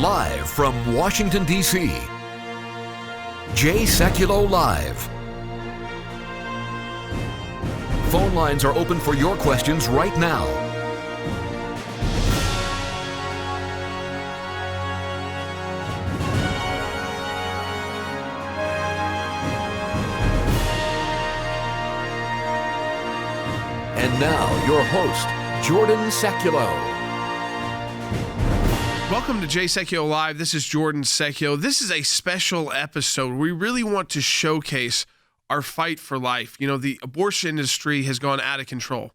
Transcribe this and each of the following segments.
Live from Washington, D.C., Sekulow Live. Phone lines are open for your questions right now. And now, your host, Jordan Sekulow. Welcome to Sekulow Live. This is Jordan Sekulow. This is a special episode. We really want to showcase our fight for life. You know, the abortion industry has gone out of control.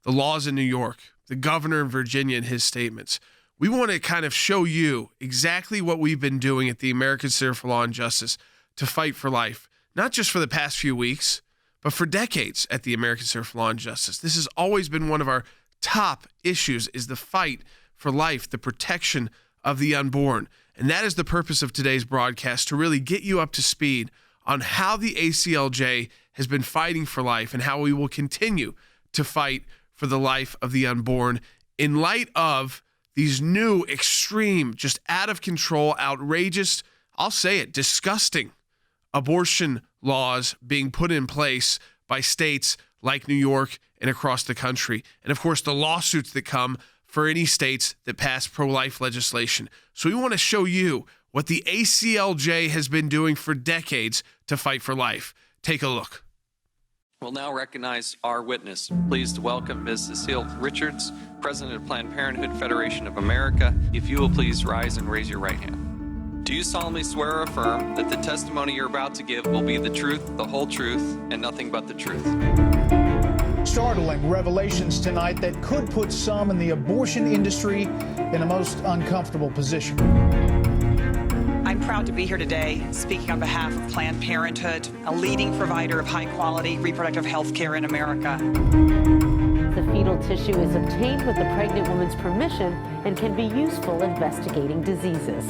The laws in New York, the governor in Virginia and his statements. We want to kind of show you exactly what we've been doing at the American Center for Law and Justice to fight for life, not just for the past few weeks, but for decades at the American Center for Law and Justice. This has always been one of our top issues, is the fight for life, the protection of the unborn. And that is the purpose of today's broadcast, to really get you up to speed on how the ACLJ has been fighting for life and how we will continue to fight for the life of the unborn in light of these new, extreme, just out of control, outrageous, I'll say it, disgusting abortion laws being put in place by states like New York and across the country. And of course, the lawsuits that come for any states that pass pro-life legislation. So we want to show you what the ACLJ has been doing for decades to fight for life. Take a look. We'll now recognize our witness. Pleased to welcome Ms. Cecile Richards, President of Planned Parenthood Federation of America. If you will please rise and raise your right hand. Do you solemnly swear or affirm that the testimony you're about to give will be the truth, the whole truth, and nothing but the truth? Startling revelations tonight that could put some in the abortion industry in a most uncomfortable position. I'm proud to be here today speaking on behalf of Planned Parenthood, a leading provider of high-quality reproductive health care in America. The fetal tissue is obtained with the pregnant woman's permission and can be useful investigating diseases.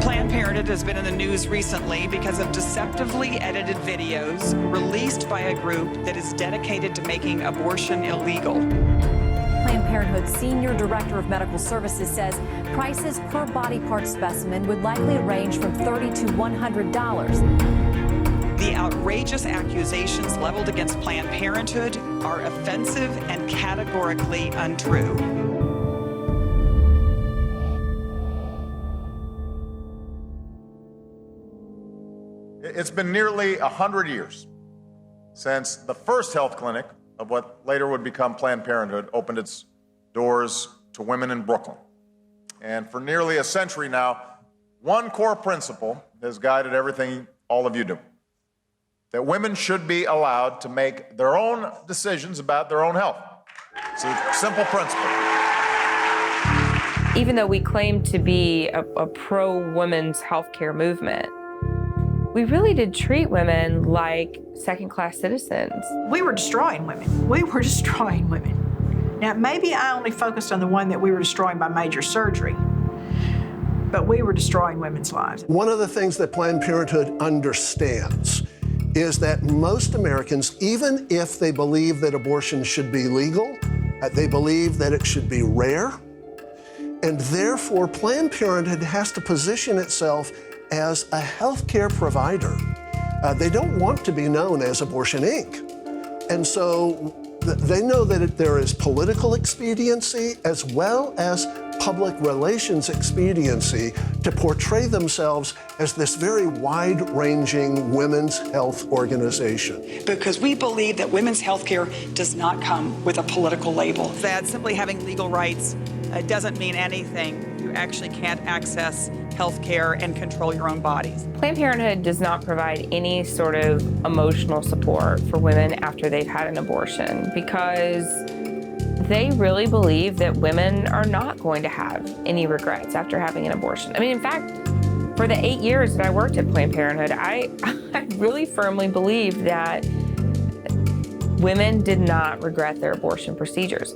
Planned Parenthood has been in the news recently because of deceptively edited videos released by a group that is dedicated to making abortion illegal. Planned Parenthood's Senior Director of Medical Services says prices per body part specimen would likely range from $30 to $100. The outrageous accusations leveled against Planned Parenthood are offensive and categorically untrue. It's been nearly 100 years since the first health clinic of what later would become Planned Parenthood opened its doors to women in Brooklyn. And for nearly a century now, one core principle has guided everything all of you do: that women should be allowed to make their own decisions about their own health. It's a simple principle. Even though we claim to be a pro-women's healthcare movement, we really did treat women like second-class citizens. We were destroying women. We were destroying women. Now, maybe I only focused on the one that we were destroying by major surgery, but we were destroying women's lives. One of the things that Planned Parenthood understands is that most Americans, even if they believe that abortion should be legal, they believe that it should be rare, and therefore Planned Parenthood has to position itself as a healthcare provider. They don't want to be known as Abortion Inc. And so they know that there is political expediency as well as public relations expediency to portray themselves as this very wide-ranging women's health organization. Because we believe that women's health care does not come with a political label. That simply having legal rights doesn't mean anything. You actually can't access health care and control your own bodies. Planned Parenthood does not provide any sort of emotional support for women after they've had an abortion, because they really believe that women are not going to have any regrets after having an abortion. I mean, in fact, for the 8 years that I worked at Planned Parenthood, I really firmly believe that women did not regret their abortion procedures.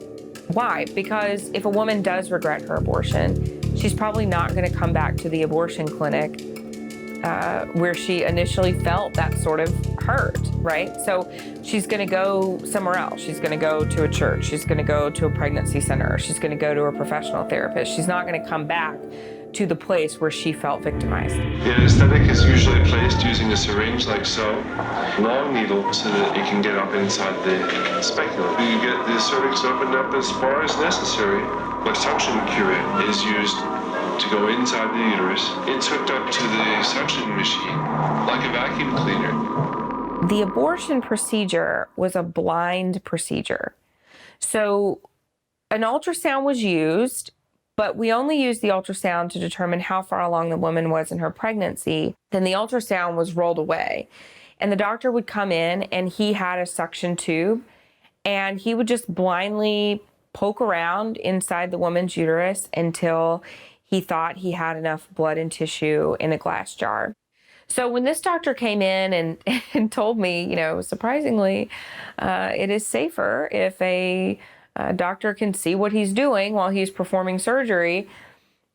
Why? Because if a woman does regret her abortion, she's probably not going to come back to the abortion clinic where she initially felt that sort of hurt, right? So she's going to go somewhere else. She's going to go to a church. She's going to go to a pregnancy center. She's going to go to a professional therapist. She's not going to come back to the place where she felt victimized. The anesthetic is usually placed using a syringe like so, long needle so that it can get up inside the speculum. You get the cervix opened up as far as necessary. A suction curette is used to go inside the uterus. It's hooked up to the suction machine like a vacuum cleaner. The abortion procedure was a blind procedure. So an ultrasound was used, but we only used the ultrasound to determine how far along the woman was in her pregnancy. Then the ultrasound was rolled away. And the doctor would come in and he had a suction tube and he would just blindly poke around inside the woman's uterus until he thought he had enough blood and tissue in a glass jar. So when this doctor came in and told me, you know, surprisingly, it is safer if a doctor can see what he's doing while he's performing surgery,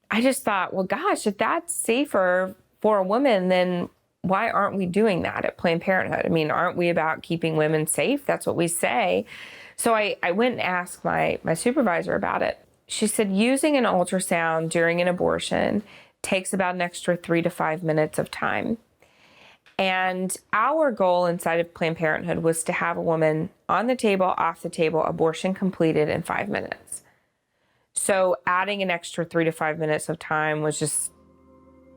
I just thought, well, gosh, if that's safer for a woman, then why aren't we doing that at Planned Parenthood? I mean, aren't we about keeping women safe? That's what we say. So I went and asked my supervisor about it. She said using an ultrasound during an abortion takes about an extra 3 to 5 minutes of time. And our goal inside of Planned Parenthood was to have a woman on the table, off the table, abortion completed in 5 minutes. So adding an extra 3 to 5 minutes of time was just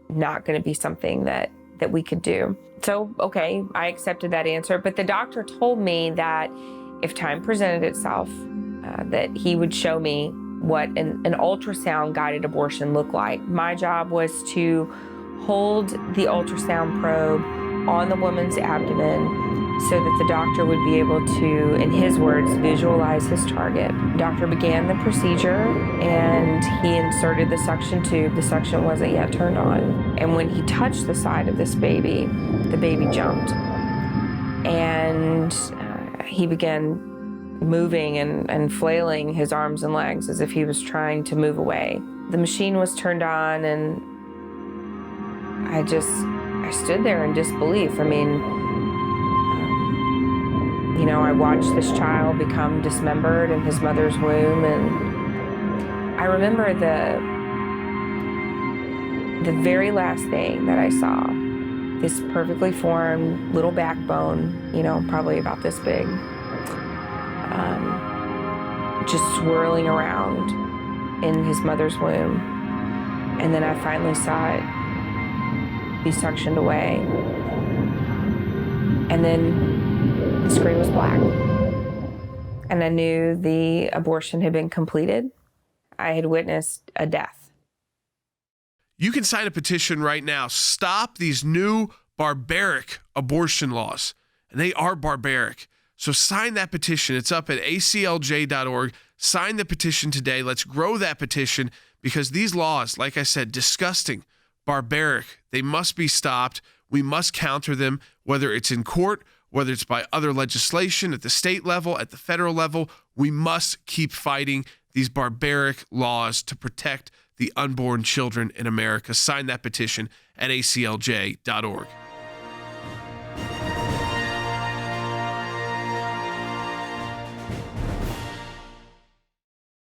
not going to be something that we could do. So, okay, I accepted that answer. But the doctor told me that if time presented itself, that he would show me what an ultrasound guided abortion looked like. My job was to hold the ultrasound probe on the woman's abdomen so that the doctor would be able to, in his words, visualize his target. The doctor began the procedure and he inserted the suction tube. The suction wasn't yet turned on. And when he touched the side of this baby, the baby jumped. And he began moving and flailing his arms and legs as if he was trying to move away. The machine was turned on and I stood there in disbelief. I mean, you know, I watched this child become dismembered in his mother's womb, and I remember the very last thing that I saw, this perfectly formed little backbone, you know, probably about this big, just swirling around in his mother's womb. And then I finally saw it be suctioned away. And then the screen was black. And I knew the abortion had been completed. I had witnessed a death. You can sign a petition right now. Stop these new barbaric abortion laws. And they are barbaric. So sign that petition. It's up at aclj.org. Sign the petition today. Let's grow that petition because these laws, like I said, disgusting, barbaric. They must be stopped. We must counter them, whether it's in court, whether it's by other legislation at the state level, at the federal level. We must keep fighting these barbaric laws to protect the unborn children in America. Sign that petition at aclj.org.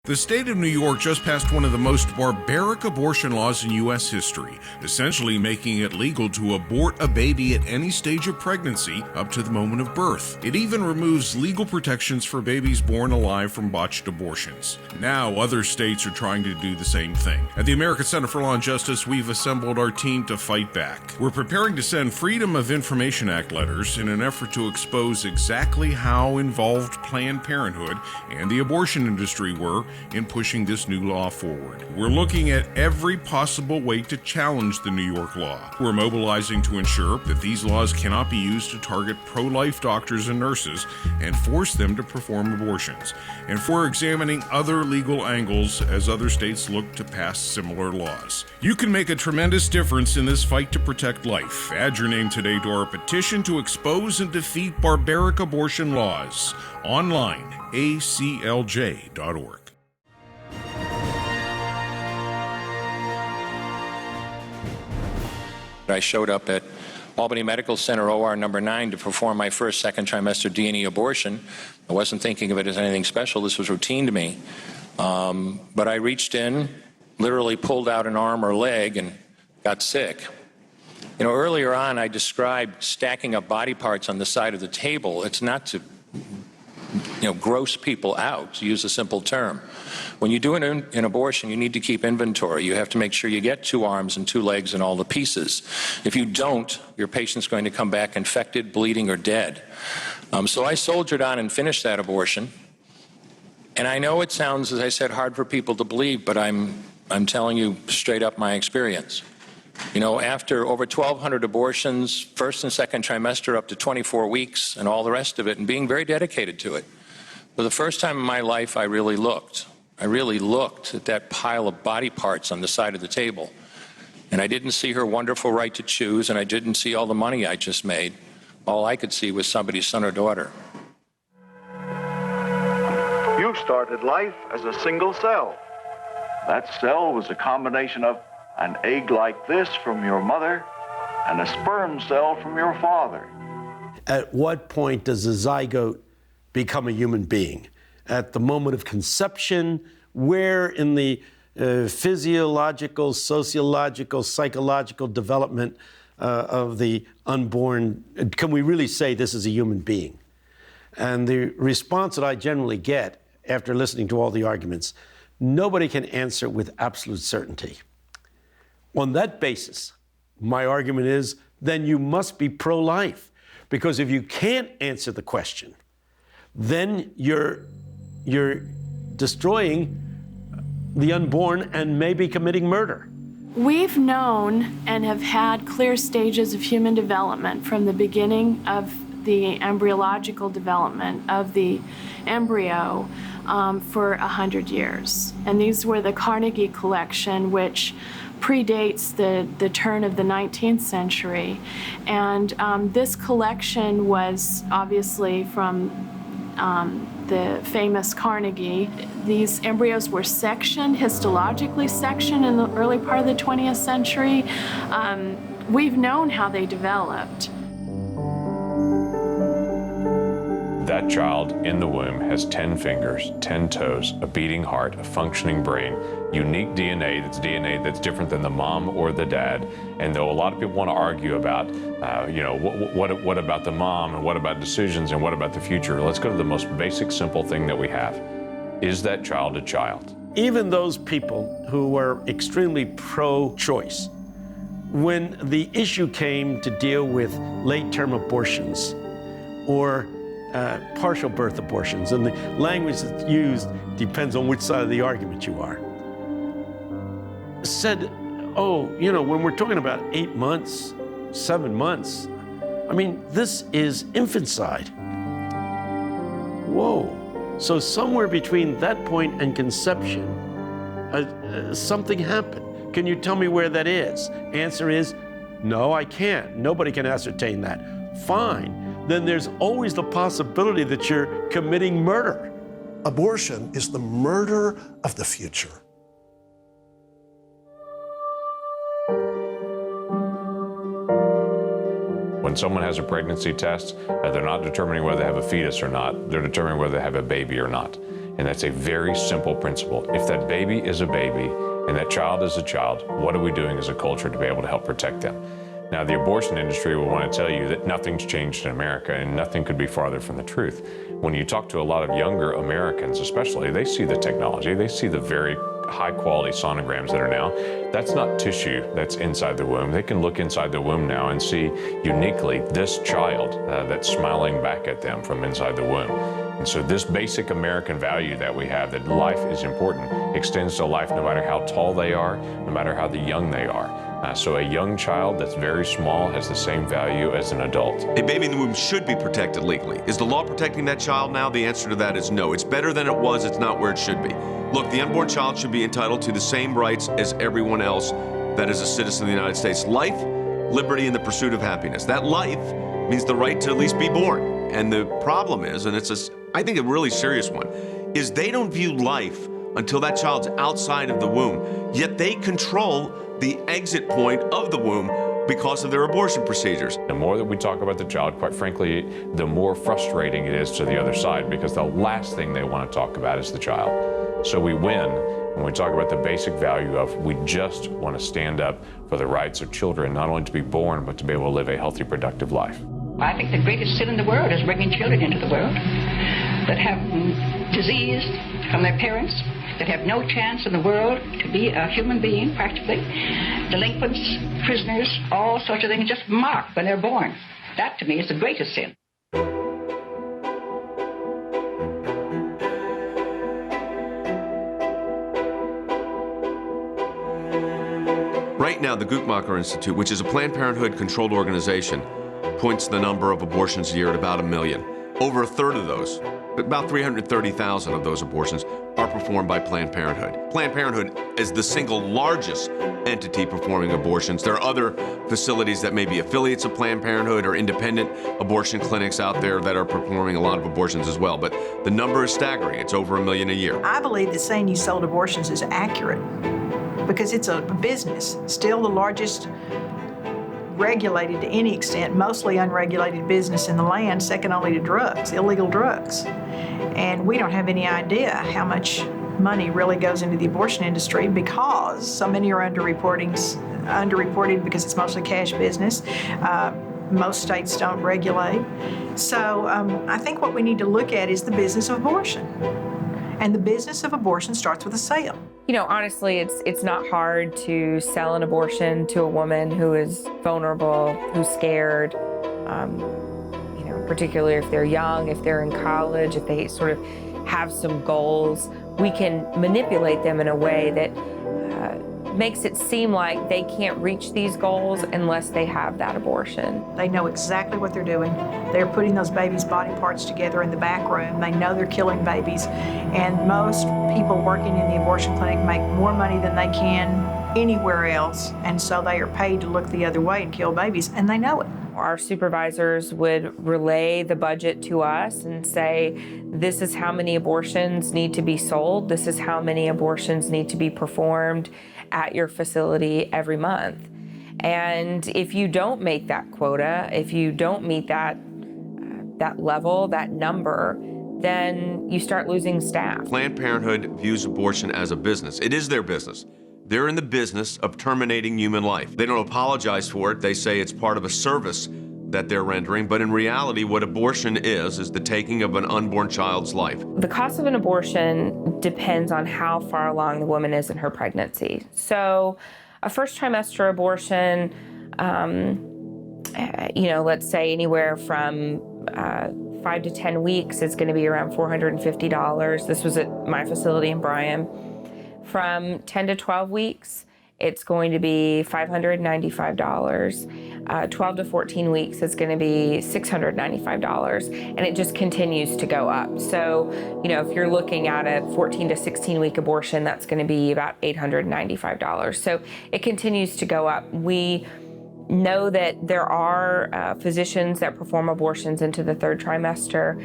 The state of New York just passed one of the most barbaric abortion laws in U.S. history, essentially making it legal to abort a baby at any stage of pregnancy up to the moment of birth. It even removes legal protections for babies born alive from botched abortions. Now, other states are trying to do the same thing. At the American Center for Law and Justice, we've assembled our team to fight back. We're preparing to send Freedom of Information Act letters in an effort to expose exactly how involved Planned Parenthood and the abortion industry were in pushing this new law forward. We're looking at every possible way to challenge the New York law. We're mobilizing to ensure that these laws cannot be used to target pro-life doctors and nurses and force them to perform abortions. And we're examining other legal angles as other states look to pass similar laws. You can make a tremendous difference in this fight to protect life. Add your name today to our petition to expose and defeat barbaric abortion laws. Online, aclj.org. I showed up at Albany Medical Center OR number 9 to perform my first second trimester D&E abortion. I wasn't thinking of it as anything special. This was routine to me. But I reached in, literally pulled out an arm or leg and got sick. You know, earlier on I described stacking up body parts on the side of the table. It's not to, gross people out, to use a simple term. When you do an abortion, you need to keep inventory. You have to make sure you get 2 arms and 2 legs and all the pieces. If you don't, your patient's going to come back infected, bleeding, or dead. So I soldiered on and finished that abortion. And I know it sounds, as I said, hard for people to believe, but I'm telling you straight up my experience. You know, after over 1,200 abortions, first and second trimester up to 24 weeks and all the rest of it, and being very dedicated to it, for the first time in my life, I really looked at that pile of body parts on the side of the table. And I didn't see her wonderful right to choose, and I didn't see all the money I just made. All I could see was somebody's son or daughter. You started life as a single cell. That cell was a combination of an egg like this from your mother and a sperm cell from your father. At what point does a zygote become a human being? At the moment of conception? Where in the physiological, sociological, psychological development of the unborn can we really say this is a human being? And the response that I generally get after listening to all the arguments, nobody can answer with absolute certainty. On that basis, my argument is, then you must be pro-life. Because if you can't answer the question, then you're destroying the unborn and maybe committing murder. We've known and have had clear stages of human development from the beginning of the embryological development of the embryo for 100 years. And these were the Carnegie collection, which predates the turn of the 19th century. And this collection was obviously from the famous Carnegie. These embryos were sectioned, histologically sectioned in the early part of the 20th century. We've known how they developed. That child in the womb has 10 fingers, 10 toes, a beating heart, a functioning brain, unique DNA that's different than the mom or the dad. And though a lot of people want to argue about, what about the mom and what about decisions and what about the future, let's go to the most basic, simple thing that we have. Is that child a child? Even those people who were extremely pro-choice, when the issue came to deal with late-term abortions or partial birth abortions, and the language that's used depends on which side of the argument you are, said, when we're talking about 8 months, 7 months, I mean, this is infanticide. Whoa. So somewhere between that point and conception, something happened. Can you tell me where that is? Answer is, no, I can't. Nobody can ascertain that. Fine. Then there's always the possibility that you're committing murder. Abortion is the murder of the future. When someone has a pregnancy test, they're not determining whether they have a fetus or not. They're determining whether they have a baby or not. And that's a very simple principle. If that baby is a baby and that child is a child, what are we doing as a culture to be able to help protect them? Now, the abortion industry will want to tell you that nothing's changed in America, and nothing could be farther from the truth. When you talk to a lot of younger Americans especially, they see the technology, they see the very high-quality sonograms that are now. That's not tissue that's inside the womb. They can look inside the womb now and see uniquely this child that's smiling back at them from inside the womb. And so this basic American value that we have, that life is important, extends to life no matter how tall they are, no matter how young they are. So a young child that's very small has the same value as an adult. A baby in the womb should be protected legally. Is the law protecting that child now? The answer to that is no. It's better than it was. It's not where it should be. Look, the unborn child should be entitled to the same rights as everyone else that is a citizen of the United States. Life, liberty, and the pursuit of happiness. That life means the right to at least be born. And the problem is, and it's I think a really serious one, is they don't view life until that child's outside of the womb. Yet they control the exit point of the womb because of their abortion procedures. The more that we talk about the child, quite frankly, the more frustrating it is to the other side, because the last thing they want to talk about is the child. So we win When we talk about the basic value of we just want to stand up for the rights of children, not only to be born, but to be able to live a healthy, productive life. I think the greatest sin in the world is bringing children into the world that have disease from their parents, that have no chance in the world to be a human being, practically. Delinquents, prisoners, all sorts of things just marked when they're born. That, to me, is the greatest sin. Right now, the Guttmacher Institute, which is a Planned Parenthood-controlled organization, points the number of abortions a year at about 1 million. Over a third of those, about 330,000 of those abortions, are performed by Planned Parenthood. Planned Parenthood is the single largest entity performing abortions. There are other facilities that may be affiliates of Planned Parenthood or independent abortion clinics out there that are performing a lot of abortions as well, but the number is staggering. It's over 1 million a year. I believe that saying you sold abortions is accurate because it's a business, still the largest regulated to any extent, mostly unregulated business in the land, second only to drugs, illegal drugs. And we don't have any idea how much money really goes into the abortion industry because so many are underreported because it's mostly cash business. Most states don't regulate. So I think what we need to look at is the business of abortion. And the business of abortion starts with a sale. You know, honestly, it's not hard to sell an abortion to a woman who is vulnerable, who's scared, you know, particularly if they're young, if they're in college, if they sort of have some goals. We can manipulate them in a way that makes it seem like they can't reach these goals unless they have that abortion. They know exactly what they're doing. They're putting those babies' body parts together in the back room. They know they're killing babies. And most people working in the abortion clinic make more money than they can anywhere else. And so they are paid to look the other way and kill babies, and they know it. Our supervisors would relay the budget to us and say, this is how many abortions need to be sold. This is how many abortions need to be performed at your facility every month. And if you don't make that quota, if you don't meet that level, that number, then you start losing staff. Planned Parenthood views abortion as a business. It is their business. They're in the business of terminating human life. They don't apologize for it. They say it's part of a service that they're rendering, but in reality, what abortion is the taking of an unborn child's life. The cost of an abortion depends on how far along the woman is in her pregnancy. So a first trimester abortion, you know, let's say anywhere from 5 to 10 weeks is going to be around $450. This was at my facility in Bryan. From 10 to 12 weeks, it's going to be $595. 12 to 14 weeks is going to be $695, and it just continues to go up. So, you know, if you're looking at a 14 to 16 week abortion, that's going to be about $895. So it continues to go up. We know that there are physicians that perform abortions into the third trimester.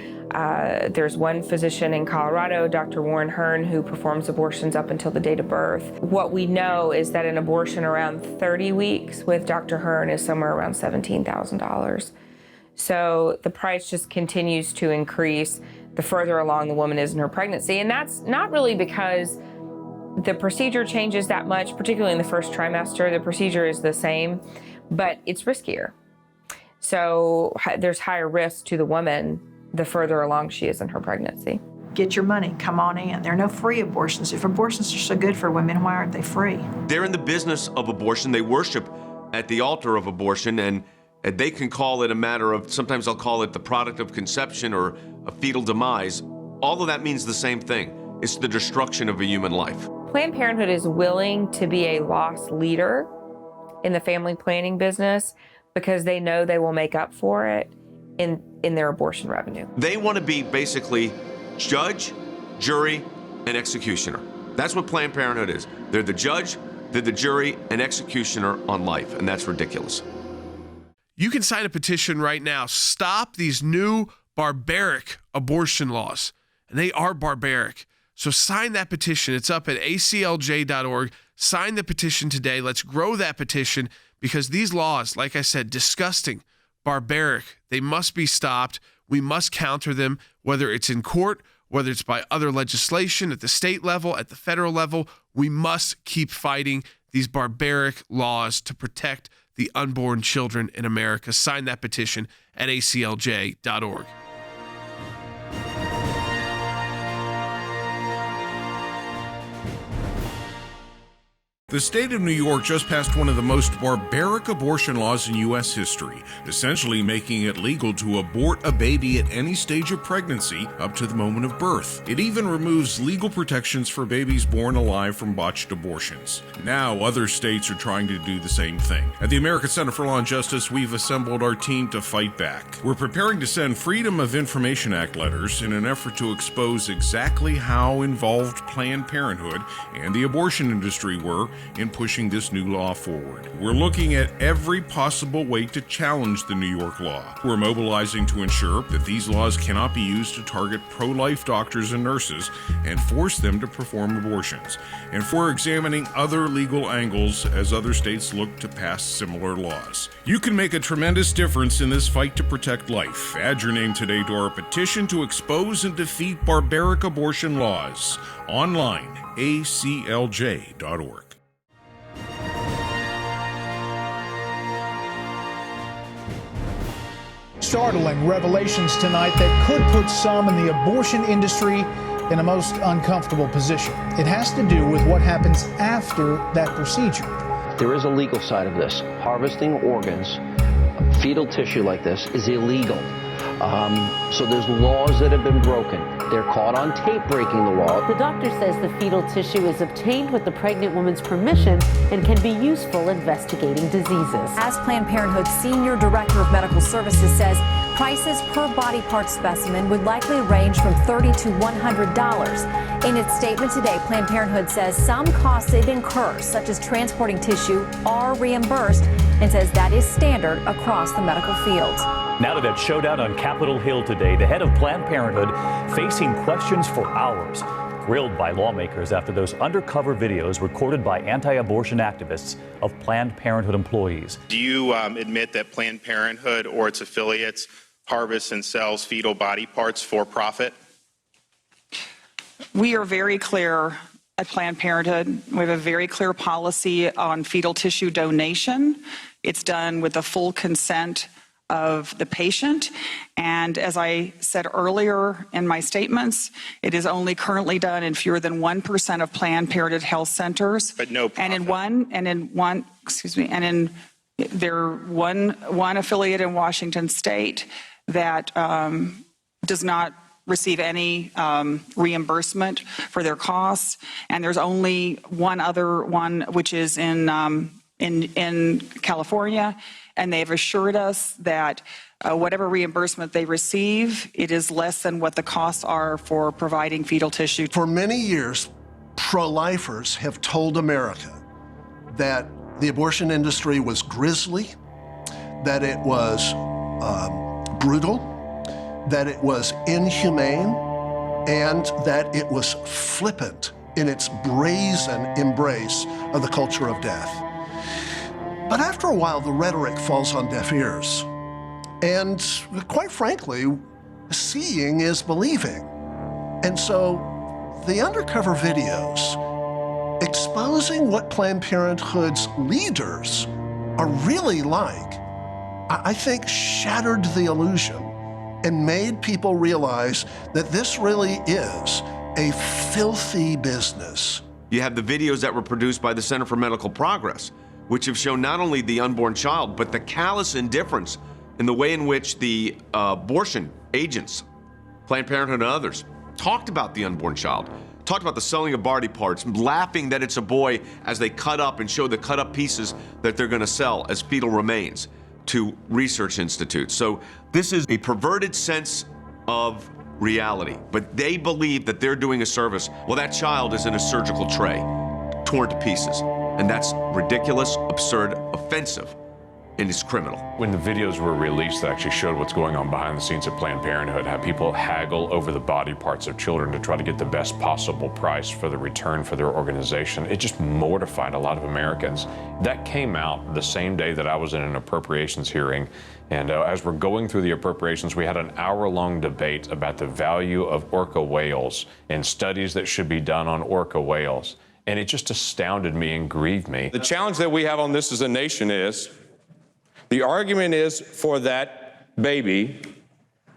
There's one physician in Colorado, Dr. Warren Hearn, who performs abortions up until the date of birth. What we know is that an abortion around 30 weeks with Dr. Hearn is somewhere around $17,000. So the price just continues to increase the further along the woman is in her pregnancy. And that's not really because the procedure changes that much, particularly in the first trimester. The procedure is the same, but it's riskier. So there's higher risk to the woman the further along she is in her pregnancy. Get your money, come on in. There are no free abortions. If abortions are so good for women, why aren't they free? They're in the business of abortion. They worship at the altar of abortion, and they can call it a matter of, sometimes I'll call it the product of conception or a fetal demise. All of that means the same thing. It's the destruction of a human life. Planned Parenthood is willing to be a loss leader in the family planning business because they know they will make up for it in their abortion revenue. They want to be basically judge, jury, and executioner. That's what Planned Parenthood is. They're the judge, they're the jury, and executioner on life, and that's ridiculous. You can sign a petition right now. Stop these new barbaric abortion laws. And they are barbaric. So sign that petition. It's up at aclj.org. Sign the petition today. Let's grow that petition because these laws, like I said, disgusting, barbaric, they must be stopped. We must counter them, whether it's in court whether it's by other legislation at the state level, at the federal level. We must keep fighting these barbaric laws to protect the unborn children in America. Sign that petition at aclj.org. The state of New York just passed one of the most barbaric abortion laws in U.S. history, essentially making it legal to abort a baby at any stage of pregnancy up to the moment of birth. It even removes legal protections for babies born alive from botched abortions. Now, other states are trying to do the same thing. At the American Center for Law and Justice, we've assembled our team to fight back. We're preparing to send Freedom of Information Act letters in an effort to expose exactly how involved Planned Parenthood and the abortion industry were in pushing this new law forward. We're looking at every possible way to challenge the New York law. We're mobilizing to ensure that these laws cannot be used to target pro-life doctors and nurses and force them to perform abortions. And we're examining other legal angles as other states look to pass similar laws. You can make a tremendous difference in this fight to protect life. Add your name today to our petition to expose and defeat barbaric abortion laws. Online, aclj.org. Startling revelations tonight that could put some in the abortion industry in a most uncomfortable position. It has to do with what happens after that procedure. There is a legal side of this. Harvesting organs, fetal tissue like this, is illegal. So there's laws that have been broken. They're caught on tape breaking the law. The doctor says the fetal tissue is obtained with the pregnant woman's permission and can be useful investigating diseases. As Planned Parenthood's Senior Director of Medical Services says, prices per body part specimen would likely range from $30 to $100. In its statement today, Planned Parenthood says some costs it incurs, such as transporting tissue, are reimbursed and says that is standard across the medical field. Now to that showdown on Capitol Hill today, the head of Planned Parenthood facing questions for hours, grilled by lawmakers after those undercover videos recorded by anti-abortion activists of Planned Parenthood employees. Do you admit that Planned Parenthood or its affiliates harvests and sells fetal body parts for profit? We are very clear at Planned Parenthood. We have a very clear policy on fetal tissue donation. It's done with the full consent of the patient. And as I said earlier in my statements, it is only currently done in fewer than 1% of Planned Parenthood health centers. But no profit. One affiliate in Washington State that does not receive any reimbursement for their costs, and there's only one other one which is in California, and they've assured us that whatever reimbursement they receive, it is less than what the costs are for providing fetal tissue. For many years, pro-lifers have told America that the abortion industry was grisly, that it was brutal, that it was inhumane, and that it was flippant in its brazen embrace of the culture of death. But after a while, the rhetoric falls on deaf ears. And quite frankly, seeing is believing. And so the undercover videos exposing what Planned Parenthood's leaders are really like, I think shattered the illusion and made people realize that this really is a filthy business. You have the videos that were produced by the Center for Medical Progress, which have shown not only the unborn child, but the callous indifference in the way in which the abortion agents, Planned Parenthood and others, talked about the unborn child, talked about the selling of body parts, laughing that it's a boy as they cut up and show the cut up pieces that they're gonna sell as fetal remains to research institutes. So this is a perverted sense of reality, but they believe that they're doing a service. Well, that child is in a surgical tray, torn to pieces. And that's ridiculous, absurd, offensive and it's criminal. When the videos were released that actually showed what's going on behind the scenes at Planned Parenthood, how people haggle over the body parts of children to try to get the best possible price for the return for their organization, it just mortified a lot of Americans. That came out the same day that I was in an appropriations hearing, and as we're going through the appropriations, we had an hour-long debate about the value of orca whales and studies that should be done on orca whales. And it just astounded me and grieved me. The challenge that we have on this as a nation is, the argument is for that baby,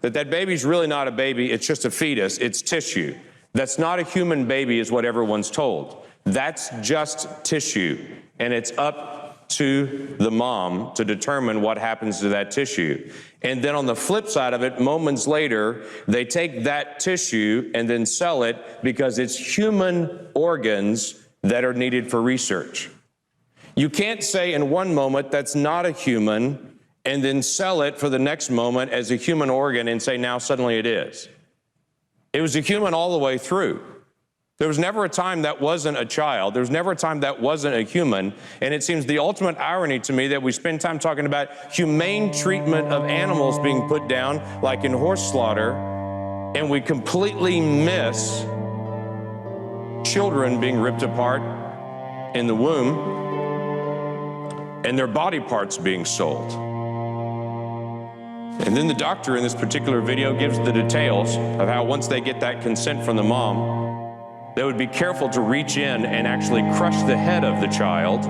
that baby's really not a baby, it's just a fetus, it's tissue. That's not a human baby is what everyone's told. That's just tissue, and it's up to the mom to determine what happens to that tissue. And then on the flip side of it, moments later, they take that tissue and then sell it because it's human organs that are needed for research. You can't say in one moment that's not a human and then sell it for the next moment as a human organ and say now suddenly it is. It was a human all the way through. There was never a time that wasn't a child. There was never a time that wasn't a human. And it seems the ultimate irony to me that we spend time talking about humane treatment of animals being put down, like in horse slaughter, and we completely miss children being ripped apart in the womb and their body parts being sold. And then the doctor in this particular video gives the details of how once they get that consent from the mom, they would be careful to reach in and actually crush the head of the child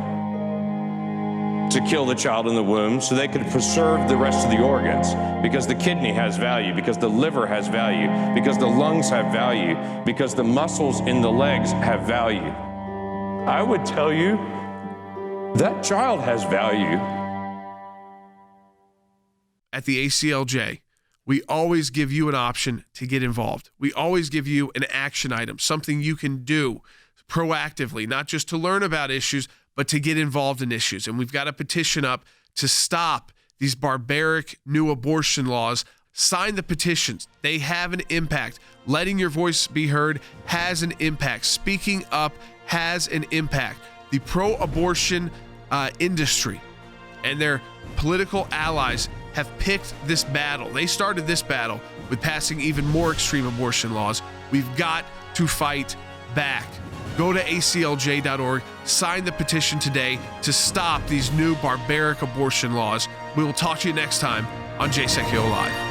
to kill the child in the womb so they could preserve the rest of the organs, because the kidney has value, because the liver has value, because the lungs have value, because the muscles in the legs have value. I would tell you, that child has value. At the ACLJ, we always give you an option to get involved. We always give you an action item, something you can do proactively, not just to learn about issues, but to get involved in issues. And we've got a petition up to stop these barbaric new abortion laws. Sign the petitions. They have an impact. Letting your voice be heard has an impact. Speaking up has an impact. The pro-abortion industry and their political allies have picked this battle. They started this battle with passing even more extreme abortion laws. We've got to fight back. Go to aclj.org, sign the petition today to stop these new barbaric abortion laws. We will talk to you next time on Sekulow Live.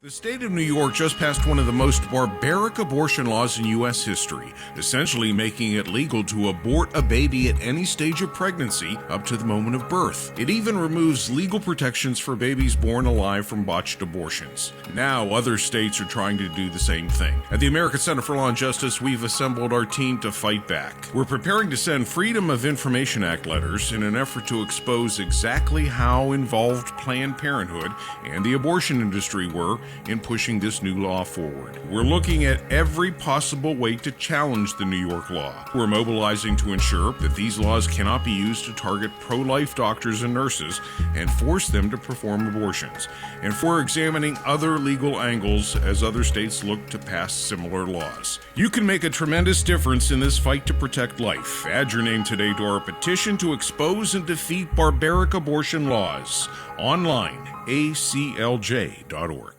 The state of New York just passed one of the most barbaric abortion laws in U.S. history, essentially making it legal to abort a baby at any stage of pregnancy up to the moment of birth. It even removes legal protections for babies born alive from botched abortions. Now, other states are trying to do the same thing. At the American Center for Law and Justice, we've assembled our team to fight back. We're preparing to send Freedom of Information Act letters in an effort to expose exactly how involved Planned Parenthood and the abortion industry were in pushing this new law forward. We're looking at every possible way to challenge the New York law. We're mobilizing to ensure that these laws cannot be used to target pro-life doctors and nurses and force them to perform abortions. And we're examining other legal angles as other states look to pass similar laws. You can make a tremendous difference in this fight to protect life. Add your name today to our petition to expose and defeat barbaric abortion laws. Online, aclj.org.